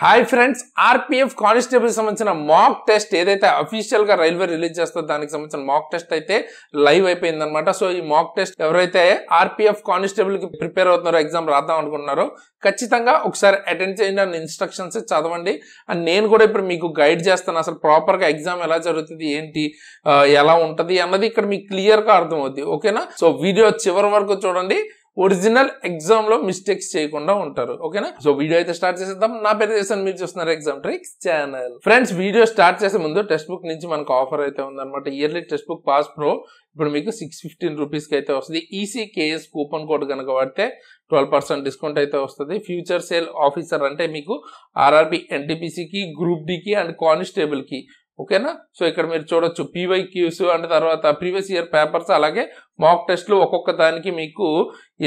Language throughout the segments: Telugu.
హాయ్ ఫ్రెండ్స్, ఆర్పిఎఫ్ కానిస్టేబుల్ సంబంధించిన మాక్ టెస్ట్ ఏదైతే అఫీషియల్ గా రైల్వే రిలీజ్ చేస్తుందో దానికి సంబంధించిన మాక్ టెస్ట్ అయితే లైవ్ అయిపోయింది అనమాట. సో ఈ మాక్ టెస్ట్ ఎవరైతే ఆర్పిఎఫ్ కానిస్టేబుల్ కి ప్రిపేర్ అవుతున్నారో, ఎగ్జామ్ రాద్దాం అనుకుంటున్నారో ఖచ్చితంగా ఒకసారి అటెండ్ చేయండి అండ్ ఇన్స్ట్రక్షన్స్ చదవండి. అండ్ నేను కూడా ఇప్పుడు మీకు గైడ్ చేస్తాను, అసలు ప్రాపర్ గా ఎగ్జామ్ ఎలా జరుగుతుంది, ఏంటి ఎలా ఉంటది అన్నది ఇక్కడ మీకు క్లియర్ గా అర్థమవుతుంది. ఓకేనా? సో వీడియో చివరి వరకు చూడండి, ఒరిజినల్ ఎగ్జామ్ లో మిస్టేక్స్ చేయకుండా ఉంటారు. ఓకేనా? సో వీడియో అయితే స్టార్ట్ చేసేద్దాం. నా పేరు చేస్తాను, మీరు చూస్తున్నారు exam tricks channel. Friends, video start చేసే ముందు టెక్స్ట్ బుక్ నుంచి మనకు ఆఫర్ అయితే ఉందన్నమాట. Yearly text book pass pro ఇప్పుడు మీకు 615 రూపీస్కి అయితే వస్తుంది. ఈసీకేఎస్ కూపన్ కోడ్ కనుక వాడితే 12% డిస్కౌంట్ అయితే వస్తుంది. ఫ్యూచర్ సేల్ ఆఫీసర్ అంటే మీకు ఆర్ఆర్బి, ఎన్టీపీసీకి, గ్రూప్ డికి అండ్ కానిస్టేబుల్ కి. ఓకేనా? సో ఇక్కడ మీరు చూడొచ్చు పీవైక్యూస్ అండ్ తర్వాత ప్రీవియస్ ఇయర్ పేపర్స్, అలాగే మాక్ టెస్ట్లు, ఒక్కొక్క దానికి మీకు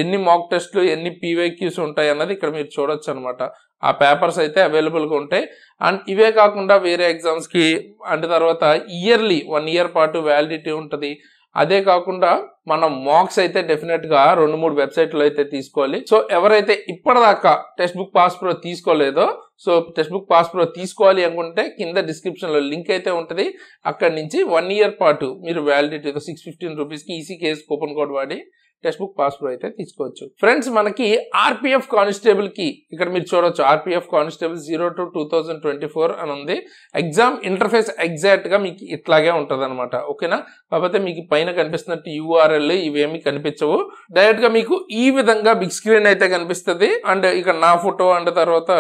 ఎన్ని మాక్ టెస్ట్లు ఎన్ని పీవైక్యూస్ ఉంటాయి అన్నది ఇక్కడ మీరు చూడొచ్చు అనమాట. ఆ పేపర్స్ అయితే అవైలబుల్గా ఉంటాయి. అండ్ ఇవే కాకుండా వేరే ఎగ్జామ్స్కి అండ్ తర్వాత ఇయర్లీ 1 ఇయర్ పాటు వ్యాలిడిటీ ఉంటుంది. అదే కాకుండా మనం మాక్స్ అయితే డెఫినెట్ గా 2-3 వెబ్సైట్లు అయితే తీసుకోవాలి. సో ఎవరైతే ఇప్పటిదాకా టెక్స్ట్ బుక్ పాస్ ప్రో తీసుకోలేదో, so text book pass pro తీసుకోవాలి అనుకుంటే కింద డిస్క్రిప్షన్ లో లింక్ అయితే ఉంటుంది. అక్కడి నుంచి 1 ఇయర్ పాటు మీరు వ్యాలిడిటీతో 615 రూపీస్కి ఈసీకేఎస్ కూపన్ కోడ్ వాడి టెక్స్ట్ బుక్ పాస్ ప్రో అయితే తీసుకోవచ్చు. ఫ్రెండ్స్, మనకి ఆర్పిఎఫ్ కానిస్టేబుల్ కి ఇక్కడ మీరు చూడొచ్చు ఆర్పిఎఫ్ కానిస్టేబుల్ 0 to 2024 అని ఉంది. ఎగ్జామ్ ఇంటర్ఫేస్ ఎగ్జాక్ట్ గా మీకు ఇట్లాగే ఉంటది అనమాట. ఓకేనా? కాకపోతే మీకు పైన కనిపిస్తున్నట్టు యూఆర్ఎల్ ఇవేమి కనిపించవు. డైరెక్ట్ గా మీకు ఈ విధంగా బిగ్ స్క్రీన్ అయితే కనిపిస్తుంది. అండ్ ఇక్కడ నా ఫోటో అండ్ తర్వాత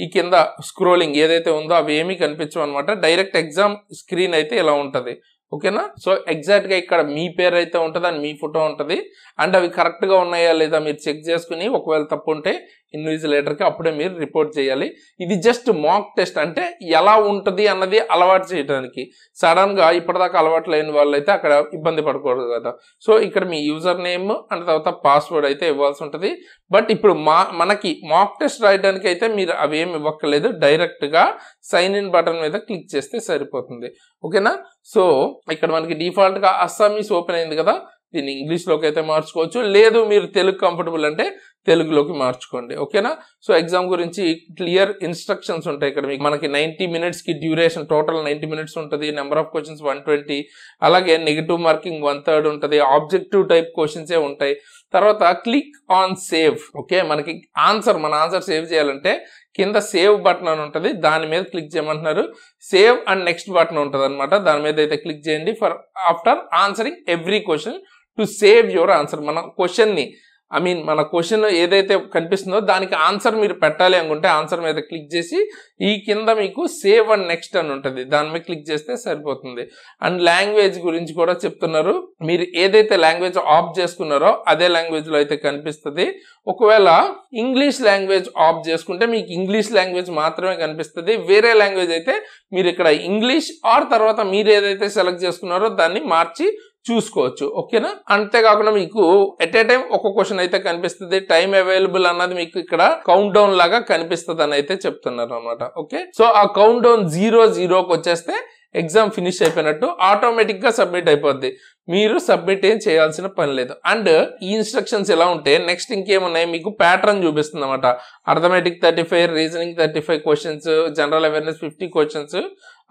ఈ కింద స్క్రోలింగ్ ఏదైతే ఉందో అవి ఏమీ కనిపించవు అనమాట. డైరెక్ట్ ఎగ్జామ్ స్క్రీన్ అయితే ఇలా ఉంటది. ఓకేనా? సో ఎగ్జాక్ట్ గా ఇక్కడ మీ పేరు అయితే ఉంటుంది అండ్ మీ ఫోటో ఉంటుంది. అండ్ అవి కరెక్ట్ గా ఉన్నాయా లేదా మీరు చెక్ చేసుకుని, ఒకవేళ తప్పు ఉంటే ఇన్విజిలేటర్ కి అప్పుడే మీరు రిపోర్ట్ చేయాలి. ఇది జస్ట్ మాక్ టెస్ట్, అంటే ఎలా ఉంటుంది అన్నది అలవాటు చేయడానికి. సడన్ గా ఇప్పటిదాకా అలవాటు లేని వాళ్ళు అయితే అక్కడ ఇబ్బంది పడకూడదు కదా. సో ఇక్కడ మీ యూజర్ నేమ్ అండ్ తర్వాత పాస్వర్డ్ అయితే ఇవ్వాల్సి ఉంటుంది. బట్ ఇప్పుడు మనకి మాక్ టెస్ట్ రాయడానికి అయితే మీరు అవేమి ఇవ్వక్కర్లేదు. డైరెక్ట్ గా సైన్ ఇన్ బటన్ మీద క్లిక్ చేస్తే సరిపోతుంది. ఓకేనా? సో ఇక్కడ మనకి డిఫాల్ట్ గా అస్సామీస్ ఓపెన్ అయింది కదా, దీన్ని ఇంగ్లీష్ లోకి అయితే మార్చుకోవచ్చు. లేదు మీరు తెలుగు కంఫర్టబుల్ అంటే తెలుగులోకి మార్చుకోండి. ఓకేనా? సో ఎగ్జామ్ గురించి క్లియర్ ఇన్స్ట్రక్షన్స్ ఉంటాయి ఇక్కడ మీకు. మనకి 90 minutes కి డ్యూరేషన్, టోటల్ 90 minutes ఉంటుంది. నెంబర్ ఆఫ్ క్వశ్చన్స్ 120, అలాగే నెగిటివ్ మార్కింగ్ 1/3 ఉంటుంది. ఆబ్జెక్టివ్ టైప్ క్వశ్చన్స్ ఉంటాయి. తర్వాత క్లిక్ ఆన్ సేవ్. ఓకే, మనకి మన ఆన్సర్ సేవ్ చేయాలంటే కింద సేవ్ బటన్ అని ఉంటుంది, దాని మీద క్లిక్ చేయమంటున్నారు. సేవ్ అండ్ నెక్స్ట్ బటన్ ఉంటుంది అనమాట, దాని మీద అయితే క్లిక్ చేయండి. For after answering every question to save your answer. మన క్వశ్చన్ ఏదైతే కనిపిస్తుందో దానికి ఆన్సర్ మీరు పెట్టాలి అనుకుంటే ఆన్సర్ మీద క్లిక్ చేసి ఈ కింద మీకు సేవ్ అండ్ నెక్స్ట్ అని ఉంటుంది, దాని మీద క్లిక్ చేస్తే సరిపోతుంది. అండ్ లాంగ్వేజ్ గురించి కూడా చెప్తున్నారు. మీరు ఏదైతే లాంగ్వేజ్ ఆఫ్ చేసుకున్నారో అదే లాంగ్వేజ్ లో అయితే కనిపిస్తుంది. ఒకవేళ ఇంగ్లీష్ లాంగ్వేజ్ ఆఫ్ చేసుకుంటే మీకు ఇంగ్లీష్ లాంగ్వేజ్ మాత్రమే కనిపిస్తుంది. వేరే లాంగ్వేజ్ అయితే మీరు ఇక్కడ ఇంగ్లీష్ ఆర్ తర్వాత మీరు ఏదైతే సెలెక్ట్ చేసుకున్నారో దాన్ని మార్చి చూసుకోవచ్చు. ఓకేనా? అంతేకాకుండా మీకు ఎట్ ఏ టైం ఒక క్వశ్చన్ అయితే కనిపిస్తుంది. టైం అవైలబుల్ అన్నది మీకు ఇక్కడ కౌంట్ డౌన్ లాగా కనిపిస్తుంది అని అయితే చెప్తున్నారు అనమాట. ఓకే, సో ఆ కౌంట్ డౌన్ 0-0కి వచ్చేస్తే ఎగ్జామ్ ఫినిష్ అయిపోయినట్టు, ఆటోమేటిక్ గా సబ్మిట్ అయిపోద్ది. మీరు సబ్మిట్ ఏం చేయాల్సిన పని లేదు. అండ్ ఈ ఇన్స్ట్రక్షన్స్ ఎలా ఉంటే నెక్స్ట్ ఇంకేమున్నాయి మీకు ప్యాటర్న్ చూపిస్తుంది అనమాట. Arithmetic 35, reasoning 35 questions, general awareness 50 questions,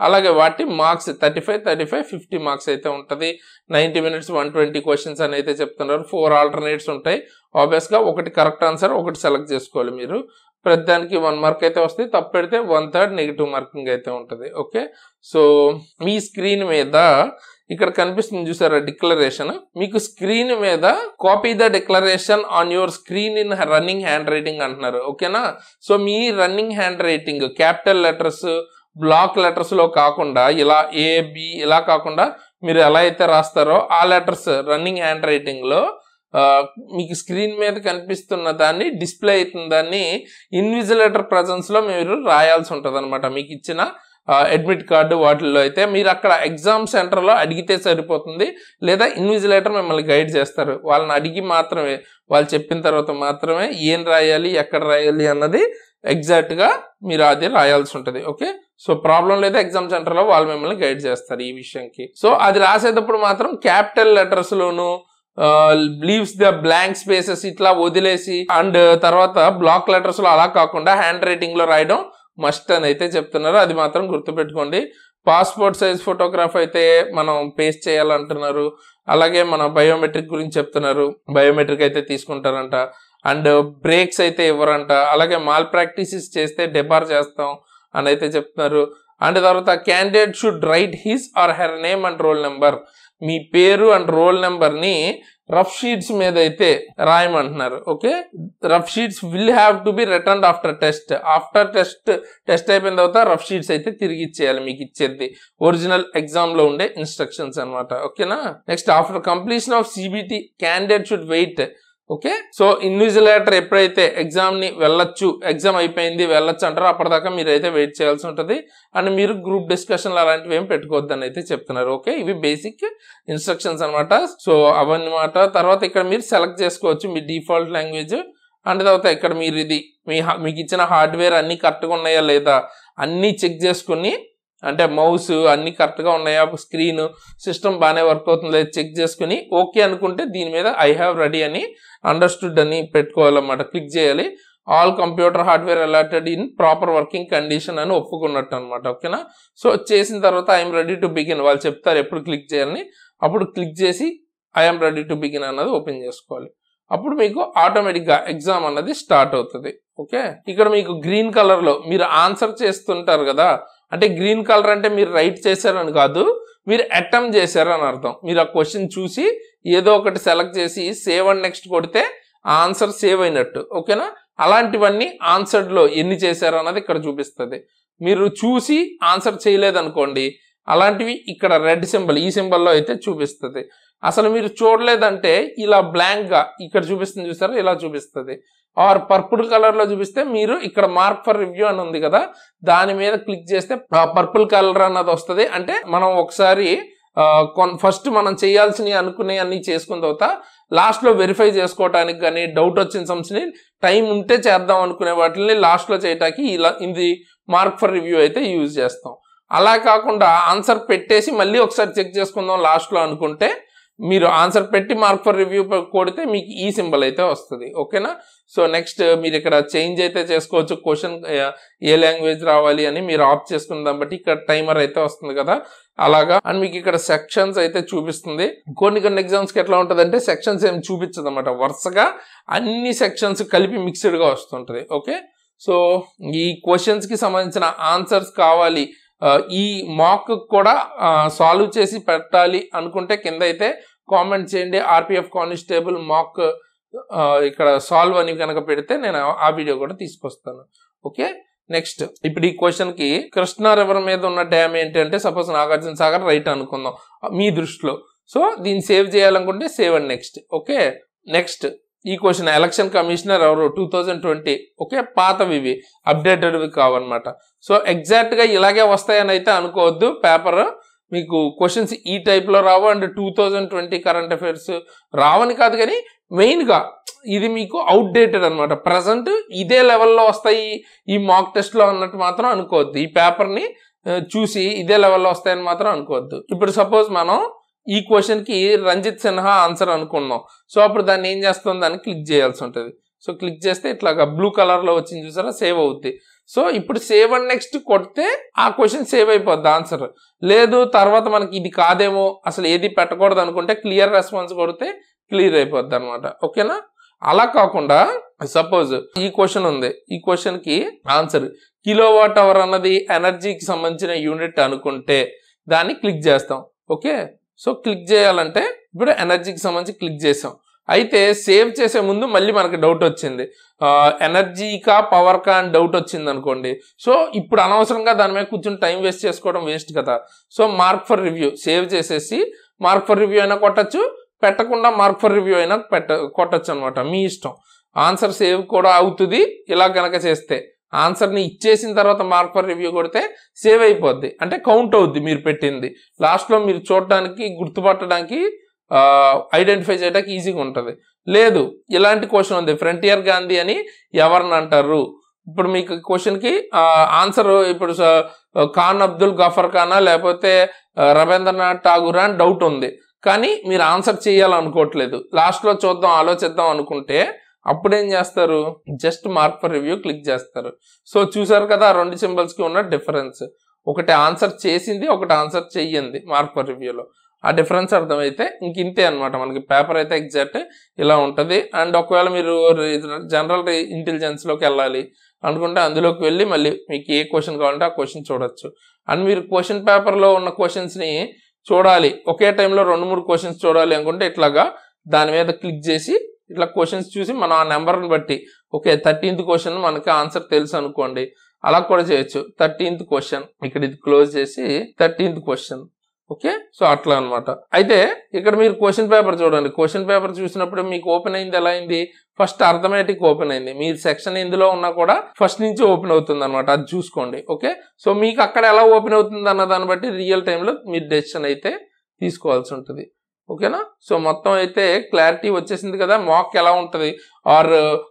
అలాగే వాటి మార్క్స్ 35, 50 మార్క్స్ అయితే ఉంటుంది. 90 minutes 120 క్వశ్చన్స్ అని అయితే చెప్తున్నారు. 4 ఆల్టర్నేట్స్ ఉంటాయి. ఆబ్వియస్ గా ఒకటి కరెక్ట్ ఆన్సర్, ఒకటి సెలెక్ట్ చేసుకోవాలి మీరు. ప్రతిదానికి 1 మార్క్ అయితే వస్తుంది. తప్పు పెడితే 1/3 నెగిటివ్ మార్కింగ్ అయితే ఉంటుంది. ఓకే, సో మీ స్క్రీన్ మీద ఇక్కడ కనిపిస్తుంది చూసారా డిక్లరేషన్, మీకు స్క్రీన్ మీద copy the declaration on your screen in running hand writing అంటున్నారు. ఓకేనా? సో మీ running hand writing capital letters, black letters లో కాకుండా ఇలా A-B ఇలా కాకుండా మీరు ఎలా అయితే రాస్తారో ఆ లెటర్స్ రన్నింగ్ హ్యాండ్ రైటింగ్ లో మీకు స్క్రీన్ మీద కనిపిస్తున్న దాన్ని, డిస్ప్లే అవుతున్న దాన్ని ఇన్విజిలేటర్ ప్రెజెన్స్ లో మీరు రాయాల్సి ఉంటుంది అనమాట. మీకు ఇచ్చిన అడ్మిట్ కార్డు వాటిల్లో అయితే మీరు అక్కడ ఎగ్జామ్ సెంటర్ లో అడిగితే సరిపోతుంది, లేదా ఇన్విజిలేటర్ మిమ్మల్ని గైడ్ చేస్తారు. వాళ్ళని అడిగి మాత్రమే, వాళ్ళు చెప్పిన తర్వాత మాత్రమే ఏం రాయాలి, ఎక్కడ రాయాలి అన్నది ఎగ్జాక్ట్ గా మీరు అది రాయాల్సి ఉంటుంది. ఓకే, సో ప్రాబ్లం లేదా ఎగ్జామ్ సెంటర్ లో వాళ్ళు మిమ్మల్ని గైడ్ చేస్తారు ఈ విషయంకి. సో అది రాసేటప్పుడు మాత్రం capital letters loan leaves the blank spaces ఇట్లా వదిలేసి అండ్ తర్వాత బ్లాక్ లెటర్స్ లో అలా కాకుండా హ్యాండ్ రైటింగ్ లో రాయడం మస్ట్ అని అయితే చెప్తున్నారు, అది మాత్రం గుర్తుపెట్టుకోండి. పాస్పోర్ట్ సైజ్ ఫోటోగ్రాఫ్ అయితే మనం పేస్ట్ చేయాలంటున్నారు. అలాగే మన బయోమెట్రిక్ గురించి చెప్తున్నారు, బయోమెట్రిక్ అయితే తీసుకుంటారంట. అండ్ బ్రేక్స్ అయితే ఇవ్వరంట. అలాగే మాల్ ప్రాక్టీసెస్ చేస్తే డెబార్ చేస్తాం అని అయితే చెప్తున్నారు. అండ్ తర్వాత candidate should write his or her name and roll number. మీ పేరు అండ్ రోల్ నెంబర్ ని రఫ్ షీట్స్ మీద అయితే రాయమంటున్నారు. Okay, rough sheets will have to be return after test. After test అయిపోయిన తర్వాత రఫ్ షీట్స్ అయితే తిరిగి ఇచ్చేయాలి. మీకు ఇచ్చేది ఒరిజినల్ ఎగ్జామ్ లో ఉండే ఇన్స్ట్రక్షన్స్ అనమాట. ఓకేనా. Next, after completion of CBT candidate should wait. Okay, so invigilator ఎప్పుడైతే ఎగ్జామ్ ని వెళ్ళొచ్చు, ఎగ్జామ్ అయిపోయింది వెళ్ళొచ్చు అంటారో అప్పటిదాకా మీరు అయితే వెయిట్ చేయాల్సి ఉంటుంది. అండ్ మీరు గ్రూప్ డిస్కషన్లు అలాంటివి ఏం పెట్టుకోవద్దని అయితే చెప్తున్నారు. ఓకే, ఇవి బేసిక్ ఇన్స్ట్రక్షన్స్ అనమాట. సో అవన్నమాట. తర్వాత ఇక్కడ మీరు సెలెక్ట్ చేసుకోవచ్చు మీ డిఫాల్ట్ లాంగ్వేజ్. అండ్ తర్వాత ఇక్కడ మీరు ఇది మీకు ఇచ్చిన హార్డ్వేర్ అన్ని కరెక్ట్గా ఉన్నాయా లేదా అన్ని చెక్ చేసుకుని, అంటే మౌస్ అన్ని కరెక్ట్గా ఉన్నాయా, స్క్రీన్ సిస్టమ్ బాగానే వర్క్ అవుతుంది లేదా చెక్ చేసుకుని ఓకే అనుకుంటే దీని మీద ఐ హ్యావ్ రెడీ అని అండర్స్టూడ్ అని పెట్టుకోవాలన్నమాట. క్లిక్ చేయాలి. All computer hardware allotted in proper working condition అని ఒప్పుకున్నట్టు అనమాట. ఓకేనా. సో చేసిన తర్వాత ఐఎమ్ రెడీ టు బిగిన్ వాళ్ళు చెప్తారు ఎప్పుడు క్లిక్ చేయాలని. అప్పుడు క్లిక్ చేసి ఐఎమ్ రెడీ టు బిగిన్ అన్నది ఓపెన్ చేసుకోవాలి. అప్పుడు మీకు ఆటోమేటిక్గా ఎగ్జామ్ అన్నది స్టార్ట్ అవుతుంది. ఓకే, ఇక్కడ మీకు గ్రీన్ కలర్లో మీరు ఆన్సర్ చేస్తుంటారు కదా, అంటే గ్రీన్ కలర్ అంటే మీరు రైట్ చేశారని కాదు, మీరు అటెంప్ట్ చేశారని అర్థం. మీరు ఆ క్వశ్చన్ చూసి ఏదో ఒకటి సెలెక్ట్ చేసి సేవ్ అండ్ నెక్స్ట్ కొడితే ఆ ఆన్సర్ సేవ్ అయినట్టు. ఓకేనా. అలాంటివన్నీ ఆన్సర్లో ఎన్ని చేశారు అన్నది ఇక్కడ చూపిస్తుంది. మీరు చూసి ఆన్సర్ చేయలేదనుకోండి, అలాంటివి ఇక్కడ రెడ్ సింబల్ ఈ సింబల్లో అయితే చూపిస్తుంది. అసలు మీరు చూడలేదంటే ఇలా బ్లాంక్గా ఇక్కడ చూపిస్తుంది, చూసారా, ఇలా చూపిస్తుంది. ఆర్ పర్పుల్ కలర్లో చూపిస్తే మీరు ఇక్కడ మార్క్ ఫర్ రివ్యూ అని ఉంది కదా, దాని మీద క్లిక్ చేస్తే పర్పుల్ కలర్ అన్నది వస్తుంది. అంటే మనం ఒకసారి ఫస్ట్ మనం చేయాల్సినవి అనుకునే అన్ని చేసుకున్న తర్వాత లాస్ట్లో వెరిఫై చేసుకోవడానికి కానీ డౌట్ వచ్చిన సంస్థని టైం ఉంటే చేద్దాం అనుకునే వాటిని లాస్ట్లో చేయటానికి ఇలా ఇది మార్క్ ఫర్ రివ్యూ అయితే యూజ్ చేస్తాం. అలా కాకుండా ఆన్సర్ పెట్టేసి మళ్ళీ ఒకసారి చెక్ చేసుకుందాం లాస్ట్లో అనుకుంటే మీరు ఆన్సర్ పెట్టి మార్క్ ఫర్ రివ్యూ కొడితే మీకు ఈ సింబల్ అయితే వస్తుంది. ఓకేనా. సో నెక్స్ట్ మీరు ఇక్కడ చేంజ్ అయితే చేసుకోవచ్చు. క్వశ్చన్ ఏ లాంగ్వేజ్ రావాలి అని మీరు ఆప్ట్ చేసుకున్న దాన్ని బట్టి ఇక్కడ టైమర్ అయితే వస్తుంది కదా, అలాగా. అండ్ మీకు ఇక్కడ సెక్షన్స్ అయితే చూపిస్తుంది. కొన్ని ఎగ్జామ్స్కి ఎట్లా ఉంటుంది అంటే సెక్షన్స్ ఏమి చూపించదు అనమాట, వరుసగా అన్ని సెక్షన్స్ కలిపి మిక్స్డ్గా వస్తుంటుంది. ఓకే, సో ఈ క్వశ్చన్స్కి సంబంధించిన ఆన్సర్స్ కావాలి, ఈ మాక్ కూడా సాల్వ్ చేసి పెట్టాలి అనుకుంటే కింద అయితే కామెంట్ చేయండి. ఆర్పిఎఫ్ కానిస్టేబుల్ మాక్ ఇక్కడ సాల్వ్ అని కనుక పెడితే నేను ఆ వీడియో కూడా తీసుకొస్తాను. ఓకే, నెక్స్ట్ ఇప్పుడు ఈ క్వశ్చన్కి కృష్ణా రివర్ మీద ఉన్న డ్యామ్ ఏంటి అంటే సపోజ్ నాగార్జున సాగర్ రైట్ అనుకుందాం మీ దృష్టిలో. సో దీన్ని సేవ్ చేయాలనుకుంటే save and next. Okay, next ఈ క్వశ్చన్ ఎలక్షన్ కమిషనర్ ఎవరు 2020. ఓకే, పాతవి అప్డేటెడ్వి కావన్నమాట. సో ఎగ్జాక్ట్గా ఇలాగే వస్తాయని అయితే అనుకోవద్దు. పేపర్ మీకు క్వశ్చన్స్ ఈ టైప్లో రావు. అండ్ 2020 కరెంట్ అఫైర్స్ రావని కాదు, కానీ మెయిన్గా ఇది మీకు అవుట్డేటెడ్ అనమాట. ప్రజెంట్ ఇదే లెవెల్లో వస్తాయి ఈ మాక్ టెస్ట్లో అన్నట్టు మాత్రం అనుకోవద్దు. ఈ పేపర్ని చూసి ఇదే లెవెల్లో వస్తాయని మాత్రం అనుకోవద్దు. ఇప్పుడు సపోజ్ మనం ఈ క్వశ్చన్కి రంజిత్ సిన్హా ఆన్సర్ అనుకున్నాం. సో అప్పుడు దాన్ని ఏం చేస్తాం, దాన్ని క్లిక్ చేయాల్సి ఉంటుంది. సో క్లిక్ చేస్తే ఇట్లాగా బ్లూ కలర్లో వచ్చింది చూసారా, సేవ్ అవుద్ది. సో ఇప్పుడు సేవ్ అండ్ నెక్స్ట్ కొడితే ఆ క్వశ్చన్ సేవ్ అయిపోద్ది ఆన్సర్. లేదు తర్వాత మనకి ఇది కాదేమో అసలు ఏది పెట్టకూడదు అనుకుంటే క్లియర్ రెస్పాన్స్ కొడితే క్లియర్ అయిపోద్ది అనమాట. ఓకేనా. అలా కాకుండా సపోజ్ ఈ క్వశ్చన్ ఉంది, ఈ క్వశ్చన్కి ఆన్సర్ కిలోవాట్ అవర్ అన్నది ఎనర్జీకి సంబంధించిన యూనిట్ అనుకుంటే దాన్ని క్లిక్ చేస్తాం. ఓకే, సో క్లిక్ చేయాలంటే ఇప్పుడు ఎనర్జీకి సంబంధించి క్లిక్ చేసాం. అయితే సేవ్ చేసే ముందు మళ్ళీ మనకి డౌట్ వచ్చింది, ఎనర్జీకా పవర్కా అని డౌట్ వచ్చింది అనుకోండి. సో ఇప్పుడు అనవసరంగా దాని మీద కూర్చొని టైం వేస్ట్ చేసుకోవడం వేస్ట్ కదా. So mark for review save చేసేసి మార్క్ ఫర్ రివ్యూ అయినా కొట్టచ్చు, పెట్టకుండా మార్క్ ఫర్ రివ్యూ అయినా కొట్టచ్చు అనమాట, మీ ఇష్టం. ఆన్సర్ సేవ్ కూడా అవుతుంది ఇలా కనుక చేస్తే. ఆన్సర్ని ఇచ్చేసిన తర్వాత మార్క్ ఫర్ రివ్యూ కొడితే సేవ్ అయిపోద్ది, అంటే కౌంట్ అవుద్ది మీరు పెట్టింది. లాస్ట్లో మీరు చూడడానికి గుర్తుపట్టడానికి ఐడెంటిఫై చేయడానికి ఈజీగా ఉంటుంది. లేదు ఇలాంటి క్వశ్చన్ ఉంది, ఫ్రంటియర్ గాంధీ అని ఎవరిని అంటారు. ఇప్పుడు మీకు క్వశ్చన్కి ఆన్సర్ ఇప్పుడు ఖాన్ అబ్దుల్ గఫర్ ఖానా లేకపోతే రవీంద్రనాథ్ ఠాగూర్ అని డౌట్ ఉంది, కానీ మీరు ఆన్సర్ చేయాలనుకోవట్లేదు. లాస్ట్లో చూద్దాం ఆలోచిద్దాం అనుకుంటే అప్పుడు ఏం చేస్తారు, just mark for review click చేస్తారు. సో చూసారు కదా ఆ 2 సింబల్స్ కి ఉన్న డిఫరెన్స్, ఒకటి ఆన్సర్ చేసింది, ఒకటి ఆన్సర్ చెయ్యింది మార్క్ ఫర్ రివ్యూలో. ఆ డిఫరెన్స్ అర్థమైతే ఇంతే అనమాట. మనకి పేపర్ అయితే ఎగ్జాక్ట్ ఇలా ఉంటుంది. అండ్ ఒకవేళ మీరు జనరల్ ఇంటెలిజెన్స్ లోకి వెళ్ళాలి అనుకుంటే అందులోకి వెళ్ళి మళ్ళీ మీకు ఏ క్వశ్చన్ కావాలంటే ఆ క్వశ్చన్ చూడొచ్చు. అండ్ మీరు క్వశ్చన్ పేపర్ లో ఉన్న క్వశ్చన్స్ ని చూడాలి, ఒకే టైంలో 2-3 క్వశ్చన్స్ చూడాలి అనుకుంటే ఇట్లాగా దాని మీద క్లిక్ చేసి ఇట్లా క్వశ్చన్స్ చూసి మనం ఆ నెంబర్ని బట్టి ఓకే 13th క్వశ్చన్ మనకి ఆన్సర్ తెలుసు అనుకోండి, అలా కూడా చేయొచ్చు. 13th క్వశ్చన్ ఇక్కడ ఇది క్లోజ్ చేసి 13th క్వశ్చన్, ఓకే. సో అట్లా అనమాట. అయితే ఇక్కడ మీరు క్వశ్చన్ పేపర్ చూడండి. క్వశ్చన్ పేపర్ చూసినప్పుడు మీకు ఓపెన్ అయింది ఎలా అయింది, ఫస్ట్ అర్థమెటిక్ ఓపెన్ అయింది. మీరు సెక్షన్ ఎందులో ఉన్నా కూడా ఫస్ట్ నుంచి ఓపెన్ అవుతుంది అనమాట, అది చూసుకోండి. ఓకే, సో మీకు అక్కడ ఎలా ఓపెన్ అవుతుంది అన్న దాన్ని బట్టి రియల్ టైంలో మీరు డెసిషన్ అయితే తీసుకోవాల్సి ఉంటుంది. ఓకేనా, సో మొత్తం అయితే క్లారిటీ వచ్చేసింది కదా. మాక్ ఎలా ఉంటుంది ఆర్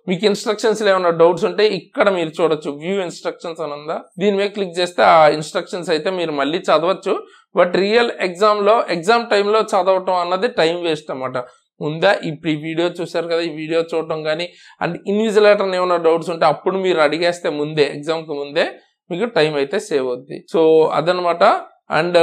మీకు ఇన్స్ట్రక్షన్స్ ఏమైనా డౌట్స్ ఉంటే ఇక్కడ మీరు చూడొచ్చు, వ్యూ ఇన్స్ట్రక్షన్స్ అని ఉందా, దీని మీద క్లిక్ చేస్తే ఆ ఇన్స్ట్రక్షన్స్ అయితే మీరు మళ్ళీ చదవచ్చు. బట్ రియల్ ఎగ్జామ్ టైంలో చదవటం అన్నది టైం వేస్ట్ అన్నమాట. ముందా ఇప్పుడు ఈ వీడియో చూసారు కదా, ఈ వీడియో చూడటం కానీ అండ్ ఇన్విజిలేటర్ ఏమైనా డౌట్స్ ఉంటే అప్పుడు మీరు అడిగేస్తే ముందే, ఎగ్జామ్కి ముందే మీకు టైం అయితే సేవ్ అవుద్ది. సో అదనమాట. అండ్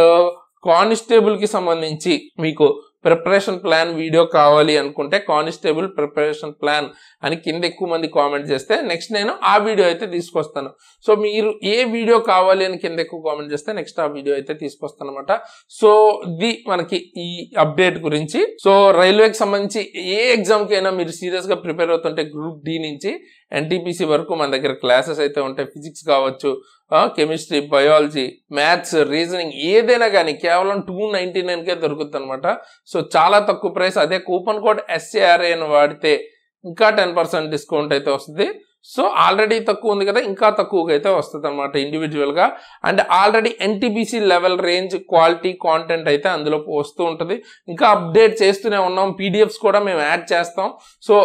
కానిస్టేబుల్ కి సంబంధించి మీకు ప్రిపరేషన్ ప్లాన్ వీడియో కావాలి అనుకుంటే కానిస్టేబుల్ ప్రిపరేషన్ ప్లాన్ అని కింద ఎక్కువ మంది కామెంట్ చేస్తే నెక్స్ట్ నేను ఆ వీడియో అయితే తీసుకొస్తాను. సో మీరు ఏ వీడియో కావాలి అని కింద ఎక్కువ కామెంట్ చేస్తే నెక్స్ట్ ఆ వీడియో అయితే తీసుకొస్తాను అనమాట. సో ఇది మనకి ఈ అప్డేట్ గురించి. సో రైల్వేకి సంబంధించి ఏ ఎగ్జామ్కి అయినా మీరు సీరియస్ గా ప్రిపేర్ అవుతుంటే గ్రూప్ డి నుంచి ఎన్టీపీసీ వరకు మన దగ్గర క్లాసెస్ అయితే ఉంటాయి. ఫిజిక్స్ కావచ్చు, కెమిస్ట్రీ, బయాలజీ, మ్యాథ్స్, రీజనింగ్ ఏదైనా కానీ కేవలం 299కే దొరుకుతుంది అనమాట. సో చాలా తక్కువ ప్రైస్. అదే కూపన్ కోడ్ SARA అని వాడితే ఇంకా 10% డిస్కౌంట్ అయితే వస్తుంది. సో ఆల్రెడీ తక్కువ ఉంది కదా, ఇంకా తక్కువగా అయితే వస్తుంది అనమాట ఇండివిజువల్ గా. And already NTPC level range quality content అయితే అందులో వస్తూ ఉంటుంది. ఇంకా అప్డేట్ చేస్తూనే ఉన్నాం, PDFs కూడా మేము యాడ్ చేస్తాం. సో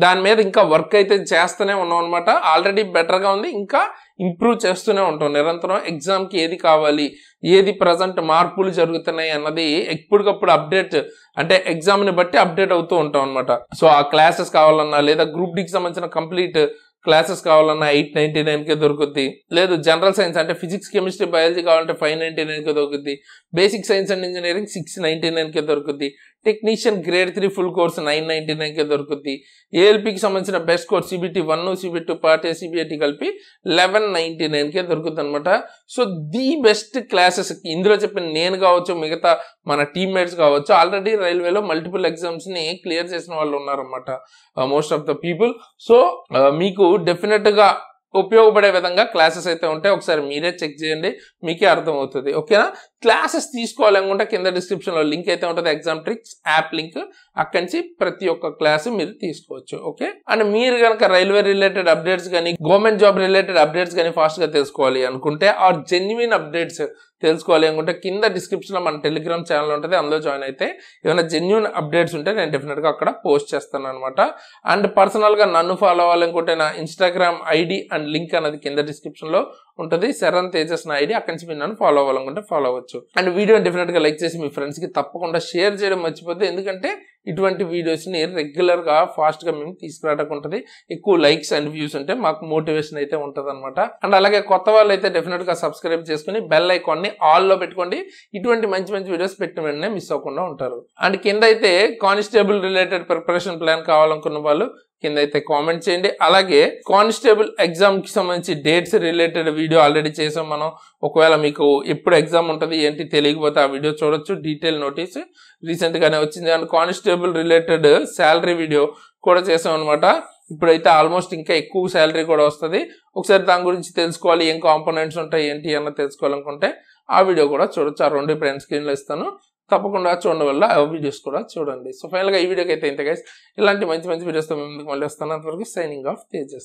దాని మీద ఇంకా వర్క్ అయితే చేస్తూనే ఉన్నాం అనమాట. ఆల్రెడీ బెటర్గా ఉంది, ఇంకా ఇంప్రూవ్ చేస్తూనే ఉంటాం నిరంతరం. ఎగ్జామ్కి ఏది కావాలి, ఏది ప్రజెంట్ మార్పులు జరుగుతున్నాయి అన్నది ఎప్పటికప్పుడు అప్డేట్, అంటే ఎగ్జామ్ని బట్టి అప్డేట్ అవుతూ ఉంటాం అనమాట. సో ఆ క్లాసెస్ కావాలన్నా లేదా గ్రూప్ డికి సంబంధించిన కంప్లీట్ క్లాసెస్ కావాలన్నా 899కే దొరుకుద్ది. లేదు జనరల్ సైన్స్ అంటే ఫిజిక్స్, కెమిస్ట్రీ, బయాలజీ కావాలంటే 599కే దొరుకుద్ది. బేసిక్ సైన్స్ అండ్ ఇంజనీరింగ్ 699కే దొరుకుద్ది. టెక్నీషియన్ గ్రేడ్ 3 ఫుల్ కోర్స్ 999కే దొరుకుద్ది. ఏఎల్పికి సంబంధించిన బెస్ట్ కోర్స్ CBT 1, CBT 2 పార్ట్ A, CBT కలిపి 1199కే దొరుకుతుంది అనమాట. సో ది బెస్ట్ క్లాసెస్ ఇందులో చెప్పిన నేను కావచ్చు, మిగతా మన టీమ్మేట్స్ కావచ్చు, ఆల్రెడీ రైల్వేలో మల్టిపుల్ ఎగ్జామ్స్ ని క్లియర్ చేసిన వాళ్ళు ఉన్నారన్నమాట, most of the people. So మీకు డెఫినెట్ గా ఉపయోగపడే విధంగా క్లాసెస్ అయితే ఉంటాయి. ఒకసారి మీరే చెక్ చేయండి, మీకే అర్థం అవుతుంది. ఓకేనా, క్లాసెస్ తీసుకోవాలనుకుంటే కింద డిస్క్రిప్షన్ లో లింక్ అయితే ఉంటుంది, ఎగ్జామ్ ట్రిక్స్ యాప్ లింక్. అక్కడి నుంచి ప్రతి ఒక్క క్లాస్ మీరు తీసుకోవచ్చు. ఓకే, అండ్ మీరు కనుక రైల్వే రిలేటెడ్ అప్డేట్స్ కానీ గవర్నమెంట్ జాబ్ రిలేటెడ్ అప్డేట్స్ కానీ ఫాస్ట్ గా తెలుసుకోవాలి అనుకుంటే ఆర్ జెన్యున్ అప్డేట్స్ తెలుసుకోవాలి అనుకుంటే కింద డిస్క్రిప్షన్ లో మన టెలిగ్రామ్ ఛానల్ ఉంటుంది, అందులో జాయిన్ అయితే ఏమైనా జెన్యున్ అప్డేట్స్ ఉంటే నేను డెఫినెట్ గా అక్కడ పోస్ట్ చేస్తాను అనమాట. అండ్ పర్సనల్ గా నన్ను ఫాలో అవ్వాలనుకుంటే నా ఇన్స్టాగ్రామ్ ID అండ్ లింక్ అనేది కింద డిస్క్రిప్షన్ లో ఉంటుంది. శరణ్ తేజస్ నా ID, అక్కడి నుంచి మీరు నన్ను ఫాలో అవ్వాలనుకుంటే ఫాలో అవ్వచ్చు. అండ్ వీడియో డెఫినెట్ గా లైక్ చేసి మీ ఫ్రెండ్స్ కి తప్పకుండా షేర్ చేయడం మర్చిపోద్దు, ఎందుకంటే ఇటువంటి వీడియోస్ ని రెగ్యులర్ గా ఫాస్ట్ గా మేము తీసుకురావడానికి ఉంటుంది. ఎక్కువ లైక్స్ అండ్ వ్యూస్ ఉంటే మాకు మోటివేషన్ అయితే ఉంటది అనమాట. అండ్ అలాగే కొత్త వాళ్ళు అయితే డెఫినెట్ గా సబ్స్క్రైబ్ చేసుకుని బెల్ ఐకాన్ ని ఆల్ లో పెట్టుకోండి. ఇటువంటి మంచి మంచి వీడియోస్ పెట్టిన వెంటనే మిస్ అవ్వకుండా ఉంటారు. అండ్ కింద అయితే కానిస్టేబుల్ రిలేటెడ్ ప్రిపరేషన్ ప్లాన్ కావాలనుకున్న వాళ్ళు కింద అయితే కామెంట్ చేయండి. అలాగే కానిస్టేబుల్ ఎగ్జామ్ కి సంబంధించి డేట్స్ రిలేటెడ్ వీడియో ఆల్రెడీ చేసాం మనం. ఒకవేళ మీకు ఎప్పుడు ఎగ్జామ్ ఉంటుంది ఏంటి తెలియకపోతే ఆ వీడియో చూడొచ్చు, డీటెయిల్ నోటీస్ రీసెంట్ గానే వచ్చింది. And constable related salary video కూడా చేసాం అనమాట. ఇప్పుడైతే ఆల్మోస్ట్ ఇంకా ఎక్కువ శాలరీ కూడా వస్తుంది. ఒకసారి దాని గురించి తెలుసుకోవాలి, ఏం కాంపోనెంట్స్ ఉంటాయి ఏంటి అన్న తెలుసుకోవాలనుకుంటే ఆ వీడియో కూడా చూడొచ్చు. ఆ 2 ప్రింట్ స్క్రీన్ లో ఇస్తాను, తప్పకుండా చూడడం వల్ల ఆ వీడియోస్ కూడా చూడండి. సో ఫైనల్ గా ఈ వీడియోకి అయితే ఇంత గైస్, ఇలాంటి మంచి మంచి వీడియోస్ తో మేము మళ్ళీ వస్తాను. అంతవరకు సైనింగ్ ఆఫ్ తేజస్.